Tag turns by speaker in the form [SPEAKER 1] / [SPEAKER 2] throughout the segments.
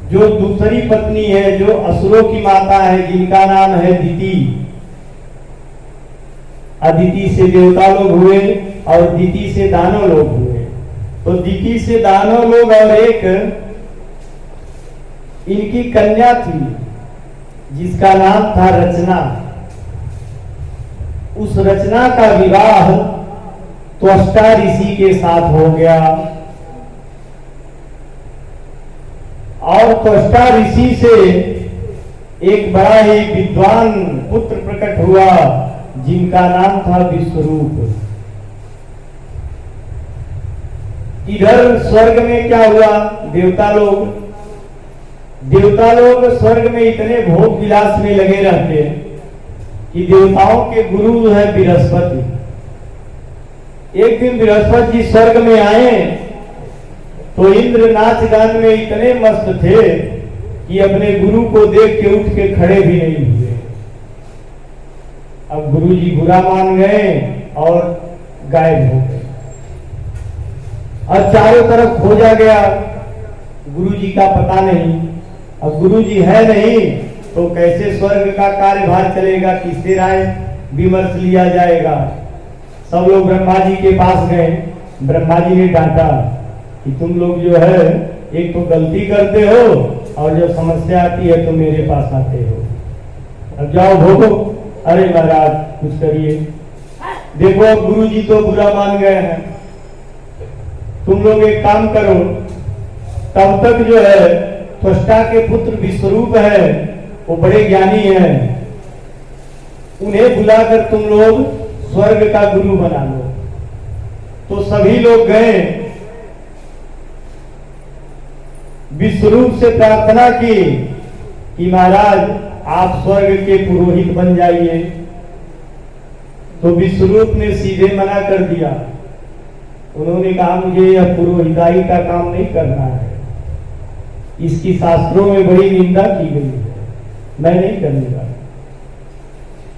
[SPEAKER 1] जो दूसरी पत्नी है, जो असुरों की माता है, जिनका नाम है दिति। अदिति से देवता लोग हुए और दिति से दानव लोग हुए। तो दिति से दानव लोग और एक इनकी कन्या थी जिसका नाम था रचना। उस रचना का विवाह त्वष्टा ऋषि के साथ हो गया और त्वष्टा ऋषि से एक बड़ा ही विद्वान पुत्र प्रकट हुआ जिनका नाम था विश्वरूप। इधर स्वर्ग में क्या हुआ, देवता लोग स्वर्ग में इतने भोग विलास में लगे रहते कि देवताओं के गुरु है बृहस्पति। एक दिन बृहस्पति जी स्वर्ग में आए तो इंद्र नाच गान में इतने मस्त थे कि अपने गुरु को देख के उठ के खड़े भी नहीं हुए। अब गुरु जी बुरा मान गए और गायब हो गए और चारों तरफ खोजा गया, गुरु जी का पता नहीं। अब गुरु जी है नहीं तो कैसे स्वर्ग का कार्यभार चलेगा, किससे राय विमर्श लिया जाएगा। सब लोग ब्रह्मा जी के पास गए। ब्रह्मा जी ने डांटा कि तुम लोग जो है एक तो गलती करते हो और जब समस्या आती है तो मेरे पास आते हो। अब जाओ भोगो। अरे महाराज कुछ करिए, देखो अब गुरु जी तो बुरा मान गए हैं, तुम लोग एक काम करो, तब तक जो है त्वष्टा के पुत्र विश्वरूप है, वो बड़े ज्ञानी हैं, उन्हें बुलाकर तुम लोग स्वर्ग का गुरु बना लो। तो सभी लोग गए, विश्वरूप से प्रार्थना की कि महाराज आप स्वर्ग के पुरोहित बन जाइए। तो विश्वरूप ने सीधे मना कर दिया। उन्होंने कहा मुझे यह पुरोहिताई का काम नहीं करना है, इसकी शास्त्रों में बड़ी निंदा की गई है, मैं नहीं करने वाला।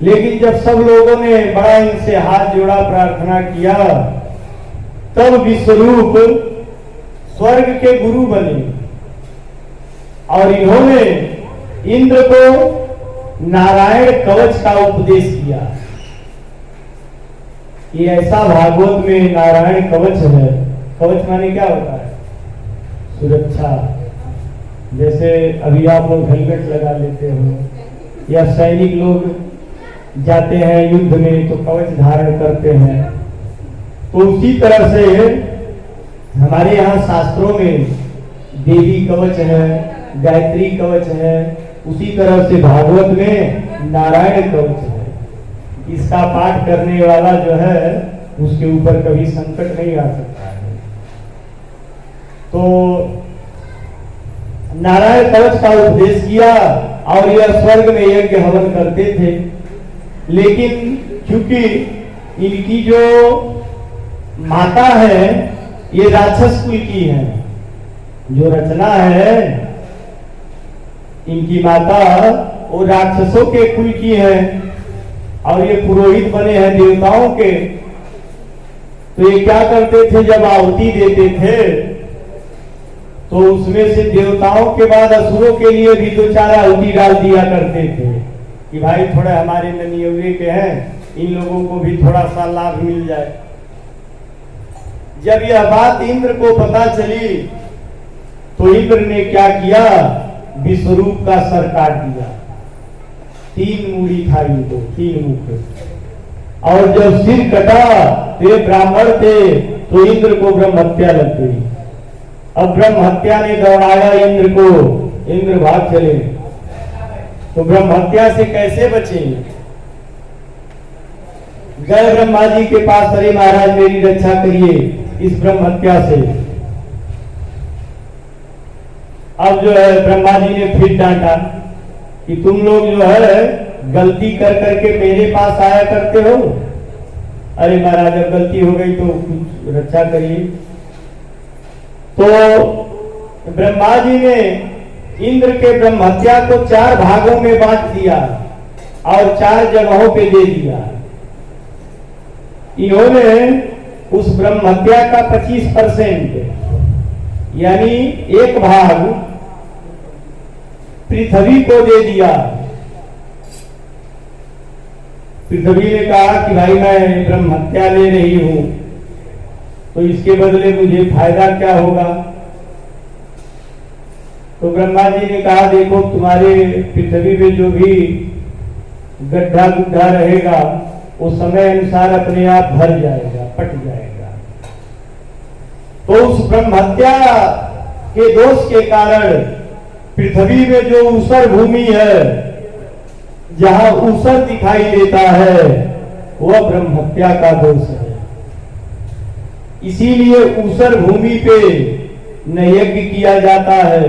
[SPEAKER 1] लेकिन जब सब लोगों ने बड़ा इनसे हाथ जोड़ा, प्रार्थना किया, तब विश्वरूप स्वर्ग के गुरु बने और इन्होंने इंद्र को नारायण कवच का उपदेश किया। ये ऐसा भागवत में नारायण कवच है। कवच माने क्या होता है? सुरक्षा। जैसे अभी आप लोग हेलमेट लगा लेते हो या सैनिक लोग जाते हैं युद्ध में तो कवच धारण करते हैं, तो उसी तरह से हमारे यहाँ शास्त्रों में देवी कवच है, गायत्री कवच है, उसी तरह से भागवत में नारायण कवच है। इसका पाठ करने वाला जो है उसके ऊपर कभी संकट नहीं आ सकता है। तो नारायण कवच का उपदेश किया और यह स्वर्ग में यज्ञ हवन करते थे। लेकिन चूंकि इनकी जो माता है ये राक्षस कुल की है, जो रचना है इनकी माता वो राक्षसों के कुल की है और ये पुरोहित बने हैं देवताओं के। तो ये क्या करते थे, जब आहुति देते थे तो उसमें से देवताओं के बाद असुरों के लिए भी दो चार आहुति डाल दिया करते थे कि भाई थोड़ा हमारे ननियवे के हैं, इन लोगों को भी थोड़ा सा लाभ मिल जाए। जब यह बात इंद्र को पता चली तो इंद्र ने क्या किया, विश्वरूप का सर काट दिया। 3 मूड़ी था इनको, 3 मुख। और जब सिर कटा तो ये ब्राह्मण थे तो इंद्र को ब्रह्म हत्या लग गई। अब ब्रह्म हत्या ने दौड़ाया इंद्र को, इंद्र भाग चले। तो ब्रह्म हत्या से कैसे बचेंगे? गए ब्रह्मा जी के पास, अरे महाराज मेरी रक्षा करिए इस ब्रह्म हत्या से। अब जो है ब्रह्मा जी ने फिर डांटा कि तुम लोग जो है गलती कर करके मेरे पास आया करते हो। अरे महाराज अब गलती हो गई तो कुछ रक्षा करिए। तो ब्रह्मा जी ने इंद्र के ब्रह्म हत्या को 4 भागों में बांट दिया और 4 जगहों पे दे दिया। इन्होंने उस ब्रह्म हत्या का 25% यानी 1 भाग पृथ्वी को दे दिया। पृथ्वी ने कहा कि भाई मैं ब्रह्म हत्या ले रही हूं, तो इसके बदले मुझे फायदा क्या होगा? तो ब्रह्मा जी ने कहा देखो तुम्हारे पृथ्वी में जो भी गड्ढा गुड्ढा रहेगा वो समय अनुसार अपने आप भर जाएगा, पट जाएगा। तो उस ब्रह्म हत्या के दोष के कारण पृथ्वी में जो ऊसर भूमि है, जहां ऊसर दिखाई देता है, वह ब्रह्म हत्या का दोष है। इसीलिए ऊसर भूमि पे न यज्ञ किया जाता है,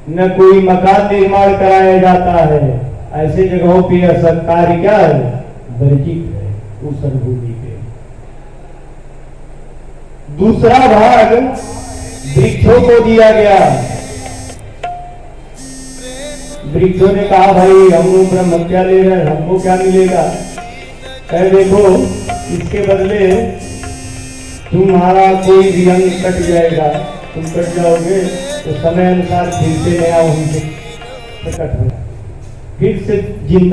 [SPEAKER 1] न कोई मकान निर्माण कराया जाता है। ऐसे जगहों पे ऐसा कार्य क्या है? वर्जित है ऊसर भूमि पे। दूसरा भाग वृक्षों को दिया गया। वृक्षों ने कहा भाई हम लोग ब्रह्म हत्या ले रहे हैं, हमको क्या मिलेगा? कह देखो इसके बदले तुम्हारा कोई भी अंग कट जाएगा, तुम कट जाओगे तो समय अनुसार फिर से नया होंगे, प्रकट होगा, फिर से जिंदा